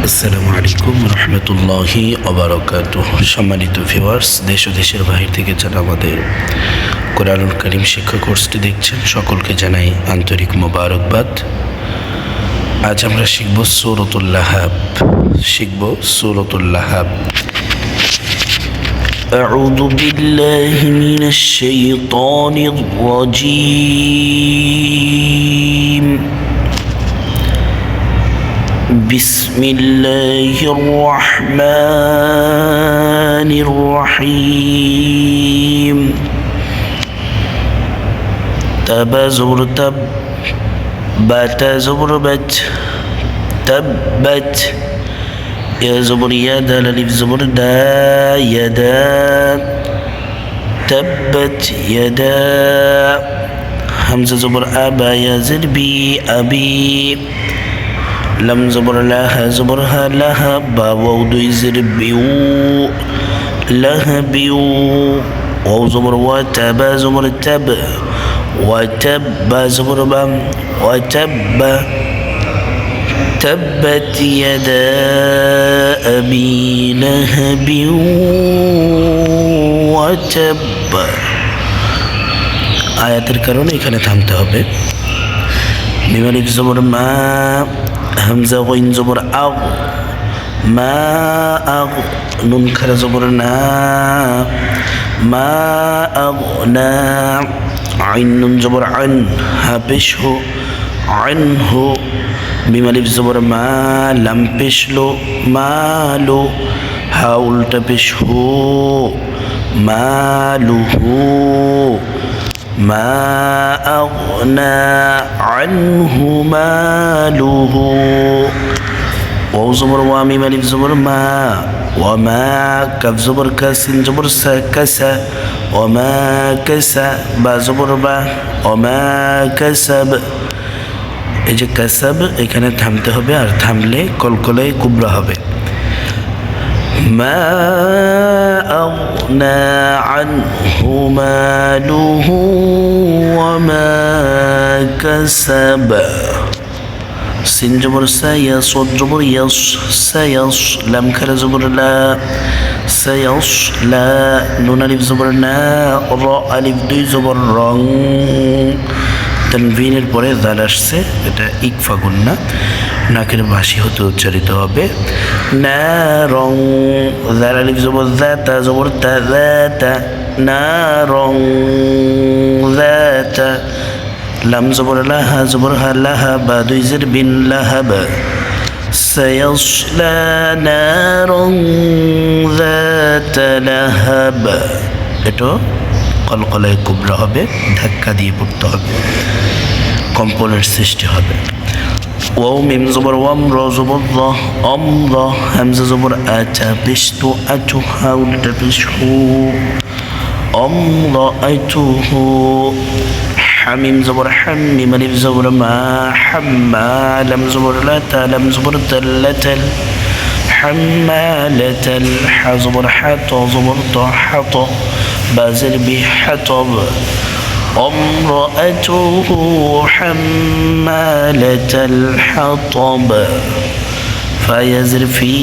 আসসালামু আলাইকুম রহমতুল্লাহি ওবারাকাতুহ। সম্মানিত ভিউয়ার্স, দেশ ও দেশের বাহির থেকে যারা আমাদের কোরআনুল কারীম শিক্ষা কোর্সটি দেখছেন, সকলকে জানাই আন্তরিক মোবারকবাদ। আজ আমরা শিখব সূরাতুল লাহাব। আউযু বিল্লাহি মিনাশ শাইতানির রাজীম। বিসমিল্লাহির রহমানির রহিম। তাবা জবর তাব, বাতা জবর বাত, তাব্বাত। ইয়া জবর ইয়া, দাল আলিফ জবর দা, ইয়াদা। তাব্বাত ইয়াদা। হামজা জবর আবা, ইয়া জের বি, আবি। লাম জবর লাহা, জবর হা, লাহা। বা ওয়াও দুই জের বিউ, লাহবিউ। ওয়াও জবর ওয়া, তাবা জবর তাব, ওয়া তাব্বা জবর বাম, ওয়া তাব্বা। تبت يدا أبي لهب وتب। আয়াতের কারণে এখানে থামতে হবে। মিম আলিফ জবর মা, হামজা গইন জবর আগ, মা আগ। নুন খারা জবর না, মা আগ না। আইন নুন জবর আন, হা পেশ হো, আন হো। মিম আলিফ জবর মা, লাম পেশ লো, মালো। হা উল্টা পেশ হো, মালুহু। মা আগনা আনহু মালুহু। ওয়াও জবর ওয়া, মিম আলিফ জবর মা, ওয়া মা। কাফ জবর কা, সিন জবর সা, কাসা। ওয়া মা কাসা। বা জবর বা, ওয়া মা কাসাব। এই যে কাসাব, এখানে থামতে হবে, আর থামলে কলকলে কুবরা হবে। মা আগনা আনহু মালুহু ওয়া মা কাসাব। সিন জবর সা, ইয়া সদ জবর ইয়াস, সায়াস। লাম খারা জবর লা, সায়াস লা। নুন আলিফ জবর না, র আলিফ দুই জবর রং। তানভিনের পরে দাল আসছে, এটা ইকফা গুন্না, নাকের বাসি হতে উচ্চারিত হবে। না রং। দাল আলিফ জবর দা, তা জবর তা, দাতা। না রং দাতা। লাম জবর লাহা, জবর হা, লাহা। বা দুই জের বিন, লাহাব। সায়াসলা নারন যাতা লাহাব। এটা কলকলায় কুবরা হবে, ধাক্কা দিয়ে পড়তে হবে, কম্পনের সৃষ্টি হবে। ওয়াও মিম জবর ওয়াম, র জবর র, অমর। হামজা জবর আচা, পেশতু, আচু। হা উল্টা পেশ হু, অমর আচুহু। হামিম জবর হাম, মিম আলিফ জবর মা, হাম্মা। লাম জবর লাতা, লাম জবর তাল্লাতাল, হাম্মালাতাল। হা জবর হাত, জবর ত, হাত। بازر بحطب. امرأته حمالة الحطب. فيزر في،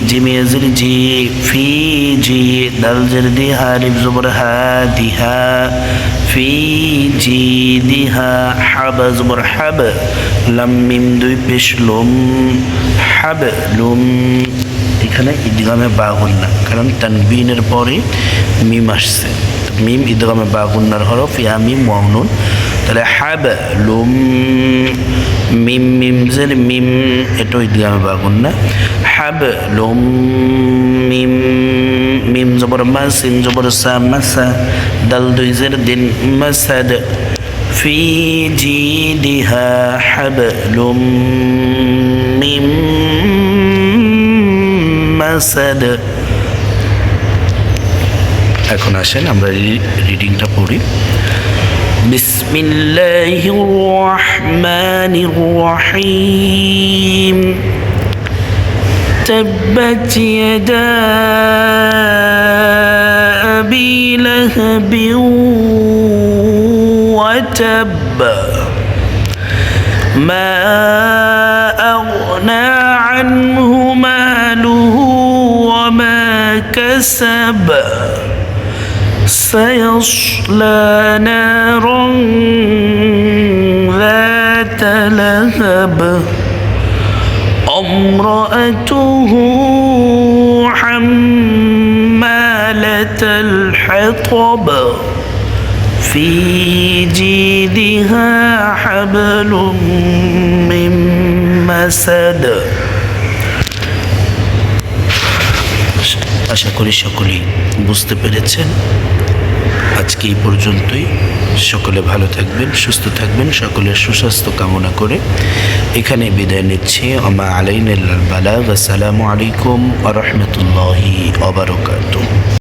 جيم يزر جي، في جي. دال زر ديها، لب زبر هادها، في جيدها. حب زبر حب، لم ميم দুই পেশ লম, হাবলুম। এখানে ইদগামে বা গুন্না, কারণ তানবিনের পরে মিম আসছে। মিম ইদগামে বা গুন্নার হরফ, ইয়া মিম ওয়াও নুন। তাহলে হাবলুম, মিম মিম জের মিম, এটাও ইদগামে বা গুন্না। হাবলুম মিম, মিম জবর মা, সিন জবর সা, মাসা। দাল দুই জের দিন, মাসাদ। ফি জিদিহা হাবলুম মিম মাসাদ। এখন আসেন আমরা রিডিংটা পড়ি। বিসমিল্লাহির রহমানির রহিম। তাব্বাত ইয়াদা আবি লাহাব ওয়া তাব। মা আগনা আনহু মা حسب سيصلى نارا ذات لهب امرأته حمالة الحطب في جيدها حبل من مسد আশা করি সকলেই বুঝতে পেরেছেন। আজকে এই পর্যন্তই। সকলে ভালো থাকবেন, সুস্থ থাকবেন, সকলের সুস্বাস্থ্য কামনা করে এখানে বিদায় নিচ্ছি। আমা আলাইনা ইল্লাল বালাগ। আসসালামু আলাইকুম ওয়া রাহমাতুল্লাহি ওয়া বারাকাতুহু।